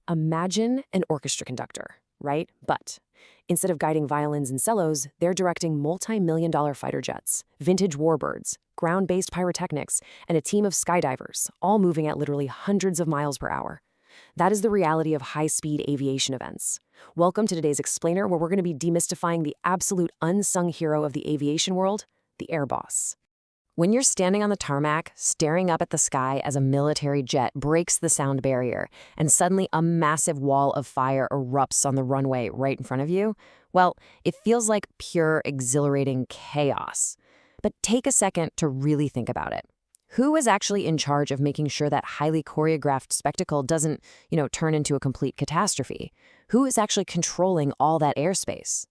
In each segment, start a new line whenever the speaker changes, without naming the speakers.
Imagine an orchestra conductor, right? But instead of guiding violins and cellos, they're directing multi-million-dollar fighter jets, vintage warbirds, ground-based pyrotechnics, and a team of skydivers, all moving at literally hundreds of miles per hour. That is the reality of high-speed aviation events. Welcome to today's Explainer, where we're going to be demystifying the absolute unsung hero of the aviation world, the Airboss. When you're standing on the tarmac, staring up at the sky as a military jet breaks the sound barrier, and suddenly a massive wall of fire erupts on the runway right in front of you, well, it feels like pure, exhilarating chaos. But take a second to really think about it. Who is actually in charge of making sure that highly choreographed spectacle doesn't, turn into a complete catastrophe? Who is actually controlling all that airspace?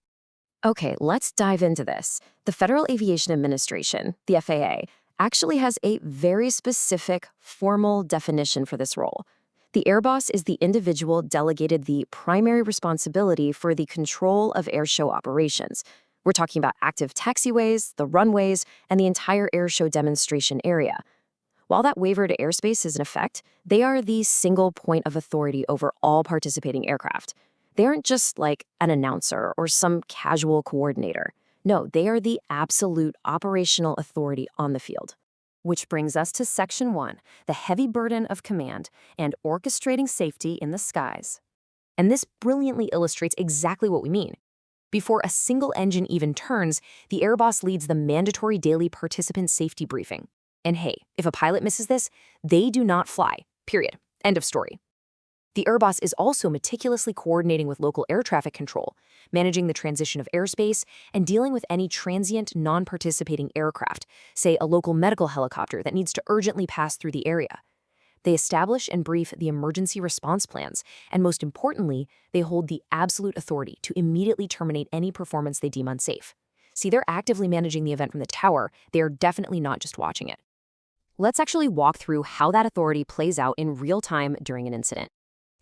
Okay, let's dive into this. The Federal Aviation Administration, the FAA, actually has a very specific, formal definition for this role. The Airboss is the individual delegated the primary responsibility for the control of airshow operations. We're talking about active taxiways, the runways, and the entire airshow demonstration area. While that waiver to airspace is in effect, they are the single point of authority over all participating aircraft. They aren't just like an announcer or some casual coordinator. No, they are the absolute operational authority on the field. Which brings us to Section 1, the heavy burden of command and orchestrating safety in the skies. And this brilliantly illustrates exactly what we mean. Before a single engine even turns, the Airboss leads the mandatory daily participant safety briefing. And hey, if a pilot misses this, they do not fly, period. End of story. The Airboss is also meticulously coordinating with local air traffic control, managing the transition of airspace, and dealing with any transient, non-participating aircraft, say a local medical helicopter that needs to urgently pass through the area. They establish and brief the emergency response plans, and most importantly, they hold the absolute authority to immediately terminate any performance they deem unsafe. See, they're actively managing the event from the tower. They are definitely not just watching it. Let's actually walk through how that authority plays out in real time during an incident.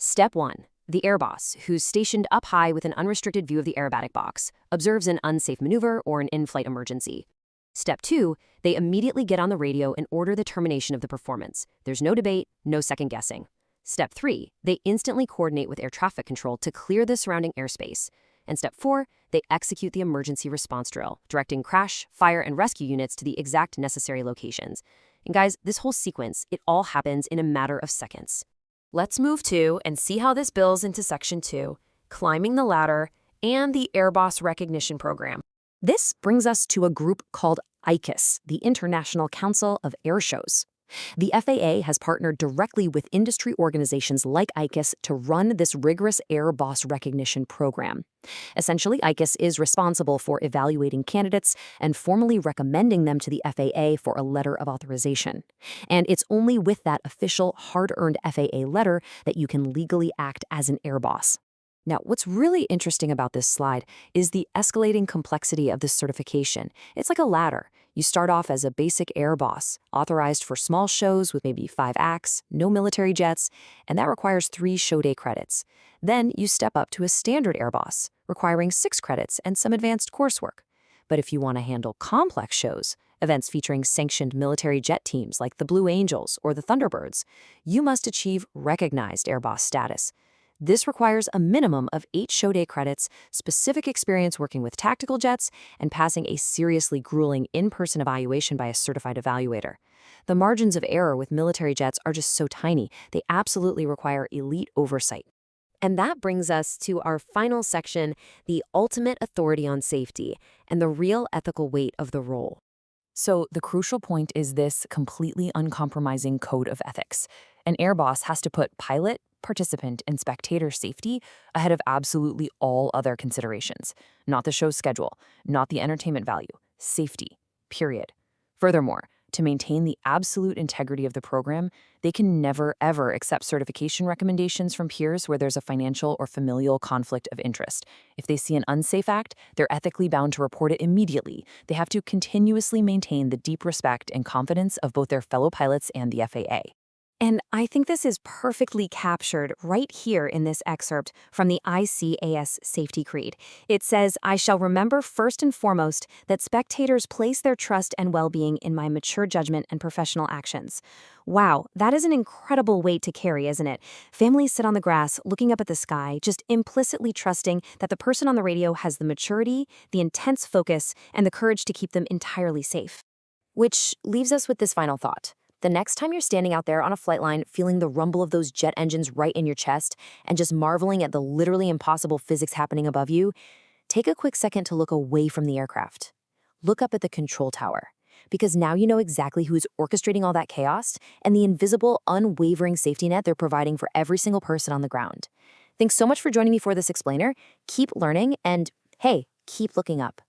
Step 1. The Airboss, who's stationed up high with an unrestricted view of the aerobatic box, observes an unsafe maneuver or an in-flight emergency. Step 2. They immediately get on the radio and order the termination of the performance. There's no debate, no second guessing. Step 3. They instantly coordinate with air traffic control to clear the surrounding airspace. And Step 4. They execute the emergency response drill, directing crash, fire, and rescue units to the exact necessary locations. And guys, this whole sequence, it all happens in a matter of seconds. Let's move to and see how this builds into Section 2, climbing the ladder, and the Airboss Recognition Program. This brings us to a group called ICAS, the International Council of Airshows. The FAA has partnered directly with industry organizations like ICAS to run this rigorous Airboss recognition program. Essentially, ICAS is responsible for evaluating candidates and formally recommending them to the FAA for a letter of authorization. And it's only with that official, hard-earned FAA letter that you can legally act as an Airboss. Now, what's really interesting about this slide is the escalating complexity of this certification. It's like a ladder. You start off as a basic Airboss, authorized for small shows with maybe 5 acts, no military jets, and that requires 3 show day credits. Then you step up to a standard Airboss, requiring 6 credits and some advanced coursework. But if you want to handle complex shows, events featuring sanctioned military jet teams like the Blue Angels or the Thunderbirds, you must achieve recognized Airboss status. This requires a minimum of 8 show day credits, specific experience working with tactical jets, and passing a seriously grueling in-person evaluation by a certified evaluator. The margins of error with military jets are just so tiny, they absolutely require elite oversight. And that brings us to our final section, the ultimate authority on safety and the real ethical weight of the role. So the crucial point is this completely uncompromising code of ethics. An Airboss has to put pilot, participant, and spectator safety ahead of absolutely all other considerations. Not the show's schedule, not the entertainment value, safety, period. Furthermore, to maintain the absolute integrity of the program, they can never, ever accept certification recommendations from peers where there's a financial or familial conflict of interest. If they see an unsafe act, they're ethically bound to report it immediately. They have to continuously maintain the deep respect and confidence of both their fellow pilots and the FAA.
And I think this is perfectly captured right here in this excerpt from the ICAS Safety Creed. It says, "I shall remember first and foremost that spectators place their trust and well-being in my mature judgment and professional actions." Wow, that is an incredible weight to carry, isn't it? Families sit on the grass, looking up at the sky, just implicitly trusting that the person on the radio has the maturity, the intense focus, and the courage to keep them entirely safe.
Which leaves us with this final thought. The next time you're standing out there on a flight line, feeling the rumble of those jet engines right in your chest, and just marveling at the literally impossible physics happening above you, take a quick second to look away from the aircraft. Look up at the control tower, because now you know exactly who's orchestrating all that chaos and the invisible, unwavering safety net they're providing for every single person on the ground. Thanks so much for joining me for this explainer. Keep learning and, hey, keep looking up.